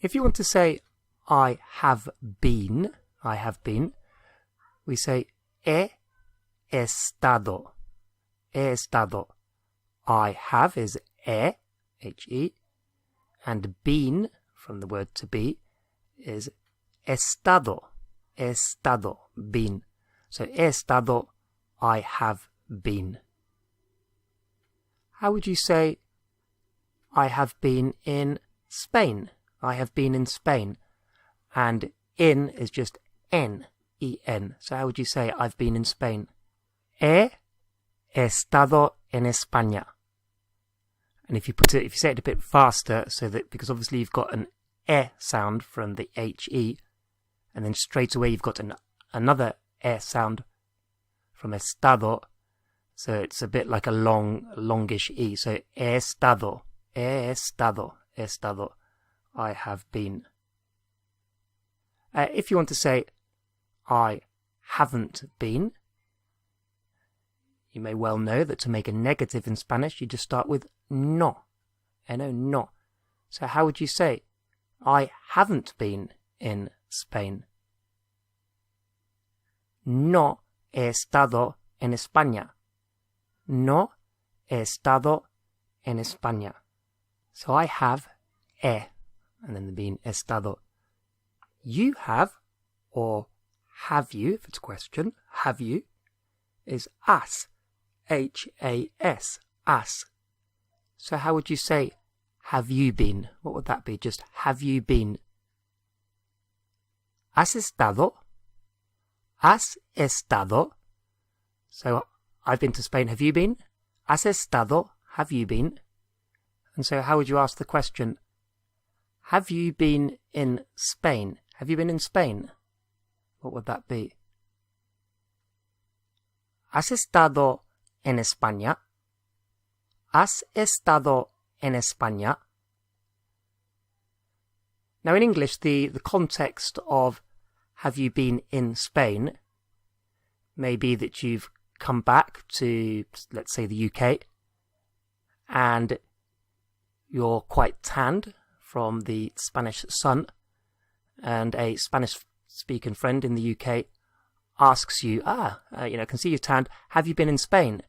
If you want to say I have been, we say he estado. He estado. I have is he, H-E, and been, from the word to be, is estado. Estado, been. So he estado, I have been. How would you say I have been in Spain? I have been in Spain. And in is just en, E-N. So how would you say I've been in Spain? He estado en España. And if you say it a bit faster, so that, because obviously you've got an e sound from the H-E, and then straight away you've got another e sound from estado, so it's a bit like a longish E. So he estado, I have been. If you want to say I haven't been, you may well know that to make a negative in Spanish, you just start with no. No. So how would you say I haven't been in Spain? No he estado en España. No he estado en España. So I have he, and then the being estado. You have, or have you, if it's a question, have you, is has, H-A-S, has. So how would you say, have you been? What would that be? Just, have you been? ¿Has estado? ¿Has estado? So, I've been to Spain. Have you been? ¿Has estado? Have you been? And so how would you ask the question? Have you been in Spain? Have you been in Spain? What would that be? ¿Has estado en España? ¿Has estado en España? Now in English, the context of have you been in Spain may be that you've come back to, let's say, the UK, and you're quite tanned from the Spanish sun, and a Spanish-speaking friend in the UK asks you, can see you're tanned, have you been in Spain?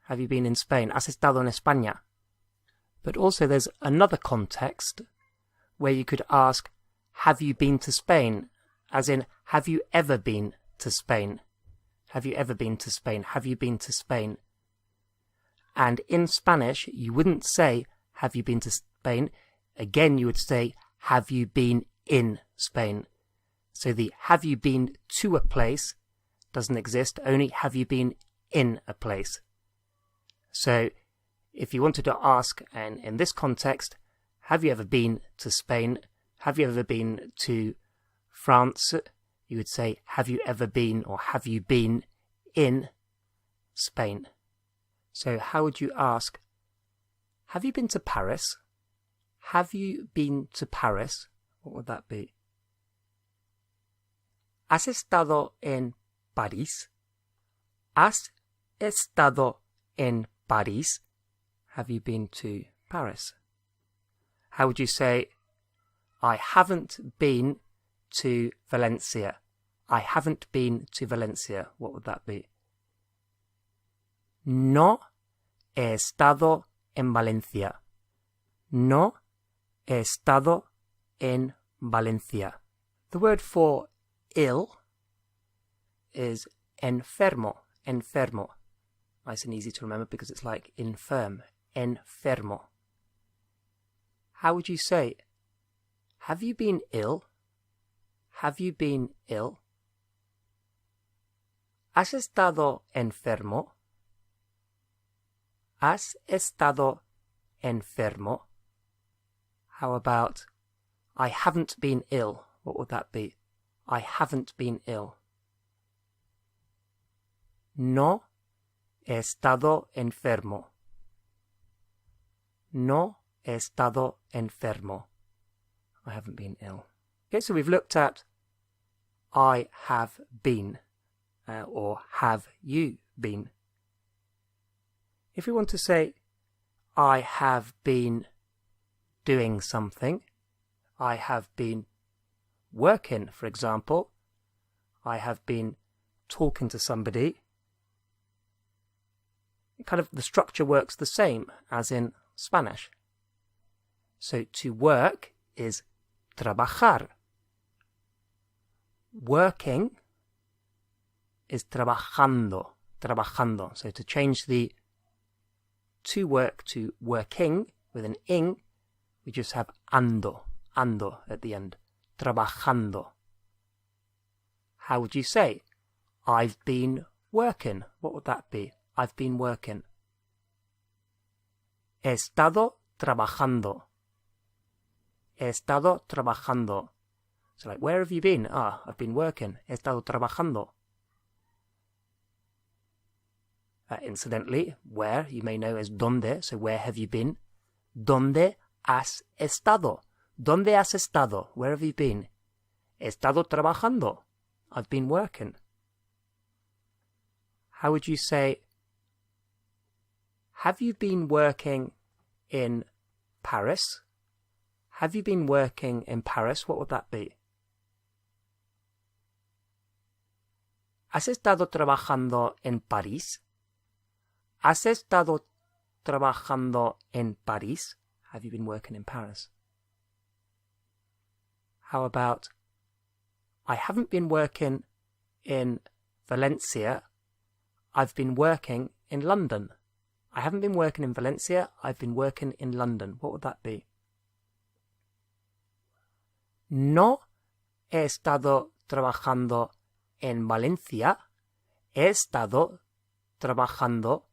Have you been in Spain? ¿Has estado en España? But also there's another context where you could ask, have you been to Spain? As in, have you ever been to Spain? Have you ever been to Spain? Have you been to Spain? And in Spanish, you wouldn't say, have you been to Spain? Again, you would say, have you been in Spain? So the have you been to a place doesn't exist, only have you been in a place. So if you wanted to ask, and in this context, have you ever been to Spain? Have you ever been to France? You would say, have you ever been, or have you been in Spain? So how would you ask, have you been to Paris? Have you been to Paris? What would that be? ¿Has estado en París? ¿Has estado en París? Have you been to Paris? How would you say, I haven't been to Valencia? I haven't been to Valencia. What would that be? No he estado en Valencia. No he estado en Valencia. The word for ill is enfermo. Enfermo. Nice and easy to remember because it's like infirm. Enfermo. How would you say, have you been ill? Have you been ill? ¿Has estado enfermo? ¿Has estado enfermo? How about, I haven't been ill? What would that be? I haven't been ill. No he estado enfermo. No he estado enfermo. I haven't been ill. Okay, so we've looked at I have been, or have you been. If we want to say I have been doing something, I have been working, for example. I have been talking to somebody. Kind of the structure works the same as in Spanish. So to work is trabajar. Working is trabajando. Trabajando. So to change the to work to working with an ing, we just have ando. Ando at the end. Trabajando. How would you say? I've been working. What would that be? I've been working. He estado trabajando. He estado trabajando. So like, where have you been? Ah, I've been working. He estado trabajando. Incidentally, where, you may know as donde, so where have you been? ¿Dónde has estado? ¿Dónde has estado? Where have you been? He estado trabajando. I've been working. How would you say, have you been working in Paris? Have you been working in Paris? What would that be? ¿Has estado trabajando en París? ¿Has estado trabajando en París? Have you been working in Paris? How about, I haven't been working in Valencia. I've been working in London. I haven't been working in Valencia. I've been working in London. What would that be? No he estado trabajando en Valencia. He estado trabajando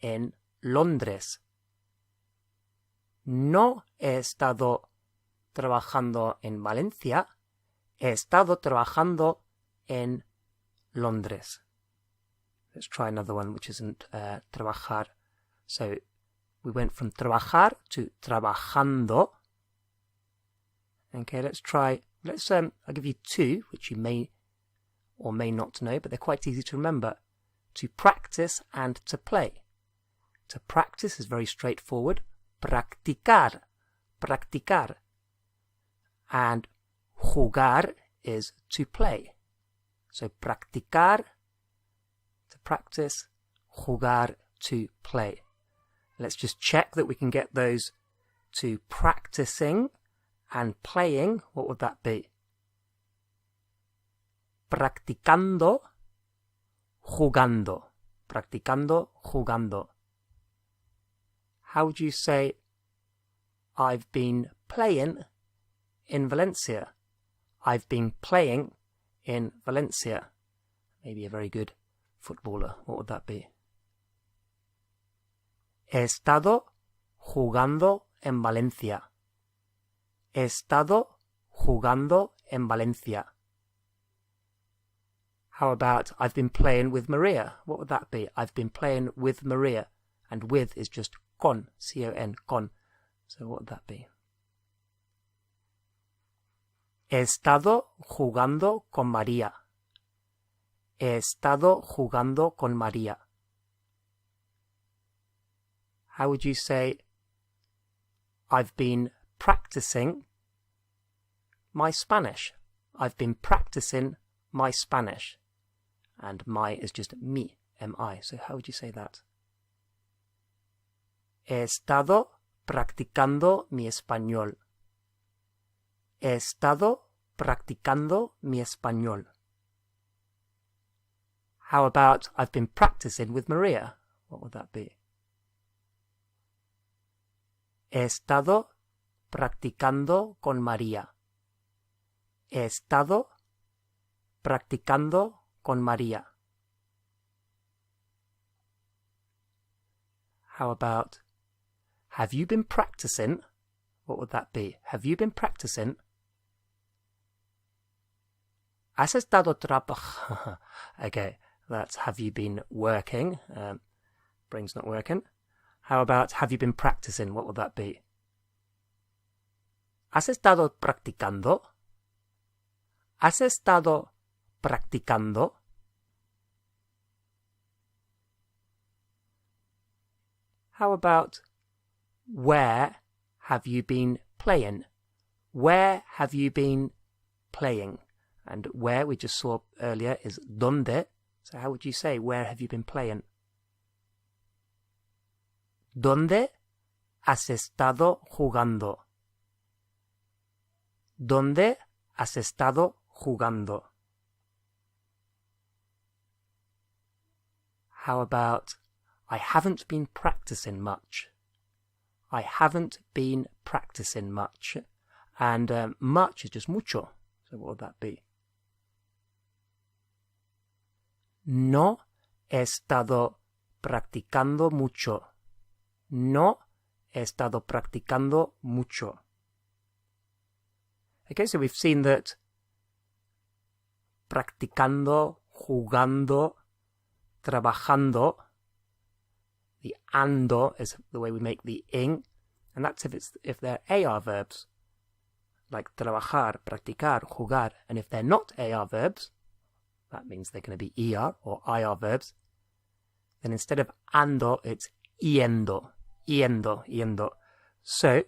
en Londres. No he estado trabajando en Valencia. He estado trabajando en Londres. Let's try another one which isn't trabajar. So we went from trabajar to trabajando. Okay, I'll give you two, which you may or may not know, but they're quite easy to remember. To practice and to play. To practice is very straightforward. Practicar. Practicar. And jugar is to play. So practicar, to practice, jugar, to play. Let's just check that we can get those to practicing and playing. What would that be? Practicando, jugando. Practicando, jugando. How would you say, I've been playing in Valencia? I've been playing in Valencia. Maybe a very good footballer. What would that be? He estado jugando en Valencia. He estado jugando en Valencia. How about, I've been playing with Maria? What would that be? I've been playing with Maria. And with is just con, C-O-N, con. So what would that be? He estado jugando con María. He estado jugando con María. How would you say, I've been practicing my Spanish? I've been practicing my Spanish. And my is just mi, M-I. So how would you say that? He estado practicando mi español. He estado practicando mi español. How about, I've been practicing with Maria? What would that be? He estado practicando con María. He estado practicando con María. How about, have you been practicing? What would that be? Have you been practicing? Has estado trabajando? Okay, that's have you been working? Brain's not working. How about have you been practicing? What would that be? ¿Has estado practicando? ¿Has estado practicando? How about where have you been playing? where have you been playing? And where, we just saw earlier, is ¿dónde? So how would you say, where have you been playing? ¿Dónde has estado jugando? ¿Dónde has estado jugando? How about, I haven't been practicing much. I haven't been practicing much. And much is just mucho. So what would that be? No he estado practicando mucho. No he estado practicando mucho. Okay, so we've seen that practicando, jugando, trabajando, the ando is the way we make the ing, and that's if they're AR verbs, like trabajar, practicar, jugar, and if they're not AR verbs, that means they're going to be ER or IR verbs, then instead of ando, it's yendo, yendo, yendo. So,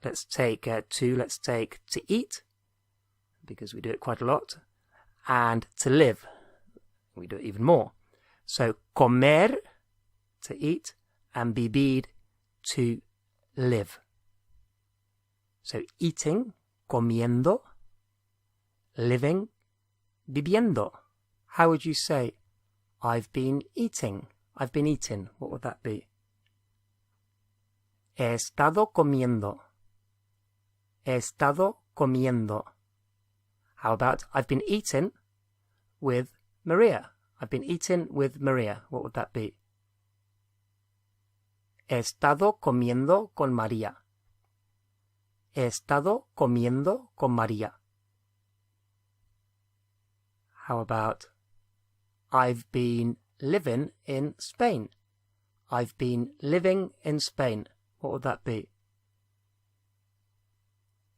let's take let's take to eat, because we do it quite a lot, and to live, we do it even more. So, comer, to eat, and vivir, to live. So, eating, comiendo, living, viviendo. How would you say, I've been eating? I've been eating. What would that be? He estado comiendo. He estado comiendo. How about, I've been eating with Maria? I've been eating with Maria. What would that be? He estado comiendo con María. He estado comiendo con María. How about, I've been living in Spain? I've been living in Spain. What would that be?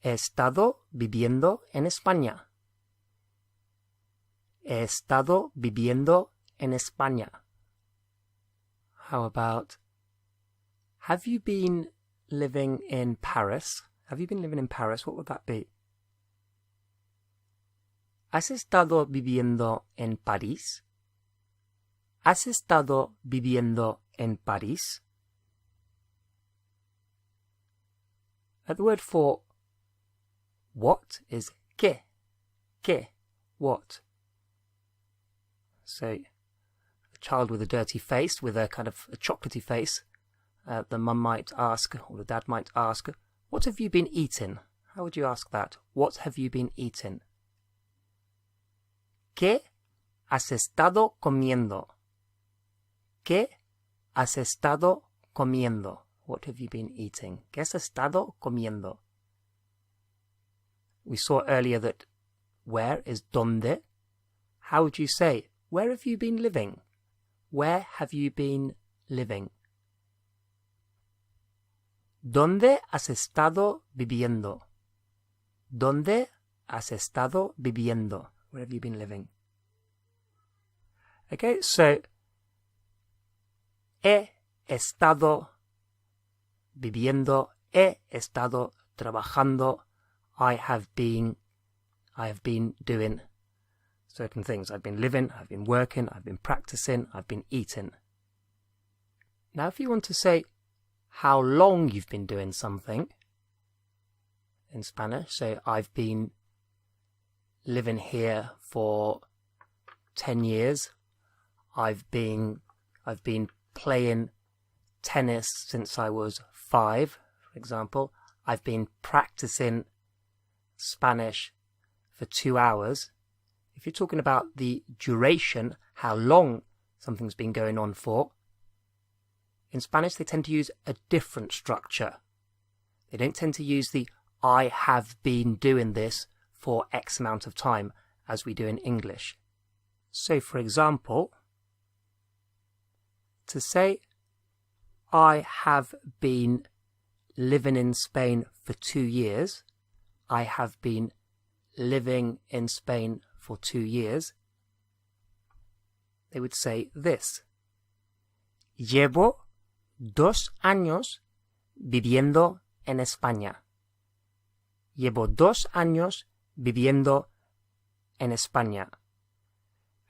He estado viviendo en España. He estado viviendo en España. How about, have you been living in Paris? Have you been living in Paris? What would that be? ¿Has estado viviendo en París? ¿Has estado viviendo en París? The word for what is qué. Qué. What. So, a child with a dirty face, with a kind of a chocolatey face, the mum might ask, or the dad might ask, what have you been eating? How would you ask that? What have you been eating? ¿Qué has estado comiendo? ¿Qué has estado comiendo? What have you been eating? ¿Qué has estado comiendo? We saw earlier that where is donde. How would you say, where have you been living? Where have you been living? ¿Dónde has estado viviendo? ¿Dónde has estado viviendo? Where have you been living? Okay, so he estado viviendo, he estado trabajando, I have been doing certain things. I've been living, I've been working, I've been practicing, I've been eating. Now, if you want to say how long you've been doing something in Spanish, so I've been living here for 10 years. I've been playing tennis since I was 5, for example. I've been practicing Spanish for 2 hours. If you're talking about the duration, how long something's been going on for, in Spanish they tend to use a different structure. They don't tend to use the I have been doing this for X amount of time as we do in English. So, for example, to say I have been living in Spain for 2 years, I have been living in Spain for 2 years, they would say this: Llevo 2 años viviendo en España. Llevo 2 años viviendo en España.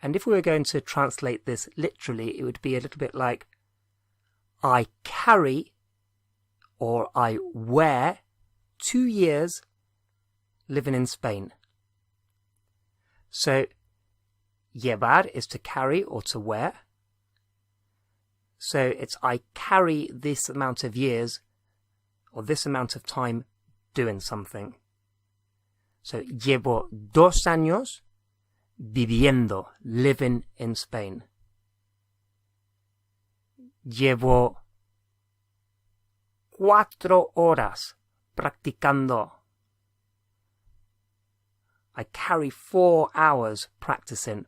And if we were going to translate this literally, it would be a little bit like, I carry or I wear 2 years living in Spain. So, llevar is to carry or to wear. So it's I carry this amount of years or this amount of time doing something. So, llevo 2 años viviendo, living in Spain. Llevo 4 horas practicando. I carry 4 hours practicing.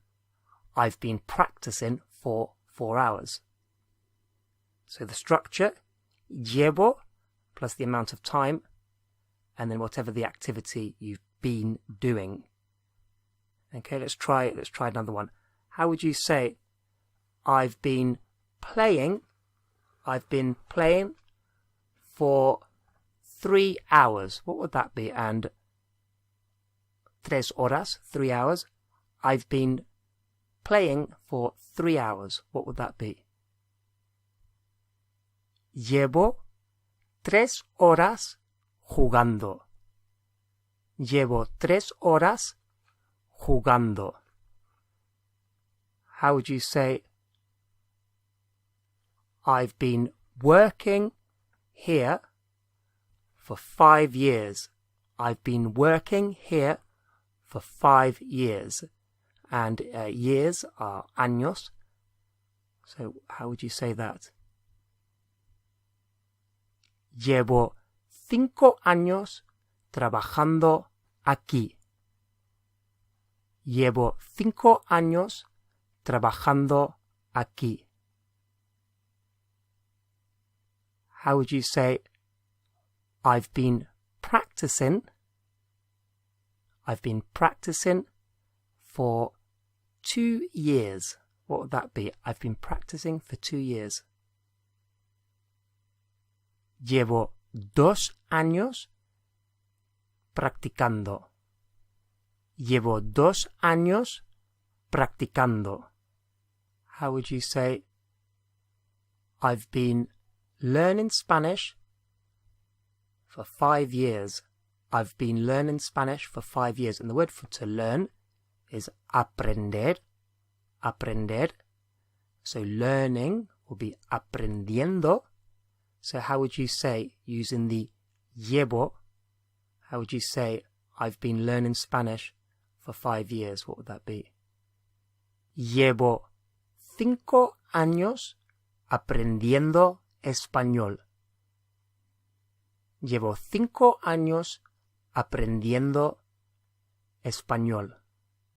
I've been practicing for 4 hours. So the structure, llevo, plus the amount of time, and then whatever the activity you've been doing. Okay, let's try another one. How would you say, I've been playing for 3 hours? What would that be? And 3 horas, 3 hours. I've been playing for 3 hours. What would that be? Llevo 3 horas jugando. Llevo 3 horas jugando. How would you say, I've been working here for 5 years. I've been working here for 5 years. And years are años. So how would you say that? Llevo 5 años trabajando aquí. Llevo 5 años trabajando aquí. How would you say, I've been practicing for 2 years. What would that be? I've been practicing for 2 years. Llevo 2 años practicando. Llevo 2 años practicando. How would you say, I've been learning Spanish for 5 years. I've been learning Spanish for 5 years. And the word for to learn is aprender. Aprender. So learning will be aprendiendo. So how would you say, using the llevo, how would you say, I've been learning Spanish for 5 years? What would that be? Llevo 5 años aprendiendo español. Llevo 5 años aprendiendo español.